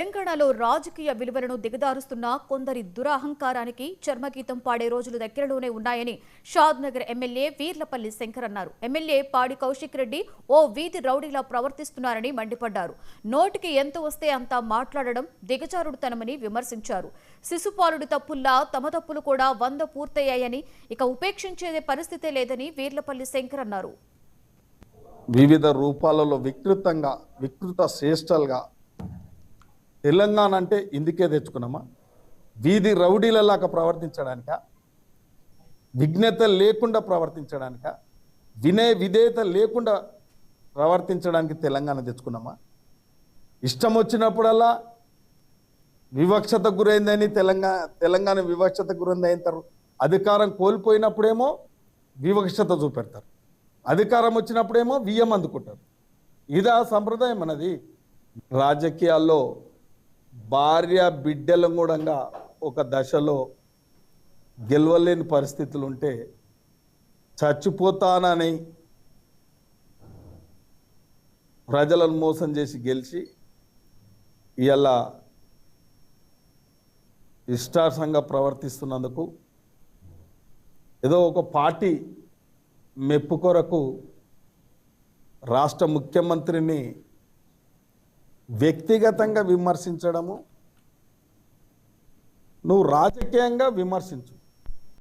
తెలంగాణలో రాజకీయ విలువలను దిగదారుస్తున్న కొందరి దురహంకారానికి చర్మగీతం పాడే రోజులు దగ్గరలోనే ఉన్నాయని షాద్నగర్ ఎమ్మెల్యే వీర్లపల్లి శంకర్ అన్నారు. ఎమ్మెల్యే పాడి కౌశిక్ రెడ్డి ఓ వీధి రౌడీలా ప్రవర్తిస్తున్నారని మండిపడ్డారు. నోటికి ఎంత వస్తే అంత మాట్లాడడం దిగజారుడుతనమని విమర్శించారు. శిశుపాలుడి తప్పుల్లా తమ తప్పులు కూడా 100 పూర్తయ్యాయని, ఇక ఉపేక్షించే పరిస్థితే లేదని వీర్లపల్లి శంకర్ అన్నారు. వివిధ రూపాలలో వికృత శ్రేష్టలుగా తెలంగాణ అంటే ఇందుకే తెచ్చుకున్నామా? వీధి రౌడీలలాగా ప్రవర్తించడానిక, విఘ్నత లేకుండా ప్రవర్తించడానిక, వినయ విధేయత లేకుండా ప్రవర్తించడానికి తెలంగాణ తెచ్చుకున్నామా? ఇష్టం వచ్చినప్పుడల్లా వివక్షత గురైందని తెలంగాణ వివక్షత గురైందంటారు. అధికారం కోల్పోయినప్పుడేమో వివక్షత చూపెడతారు, అధికారం వచ్చినప్పుడేమో వియ్యం అందుకుంటారు. ఇదా సంప్రదాయం మనది? రాజకీయాల్లో భార్య బిడ్డల కూడా ఒక దశలో గెలవలేని పరిస్థితులు ఉంటే చచ్చిపోతానని ప్రజలను మోసం చేసి గెలిచి ఇలా ఇష్టాసంగా ప్రవర్తిస్తున్నందుకు ఏదో ఒక పార్టీ మెప్పు కొరకు రాష్ట్ర ముఖ్యమంత్రిని వ్యక్తిగతంగా విమర్శించడము, నువ్వు రాజకీయంగా విమర్శించు.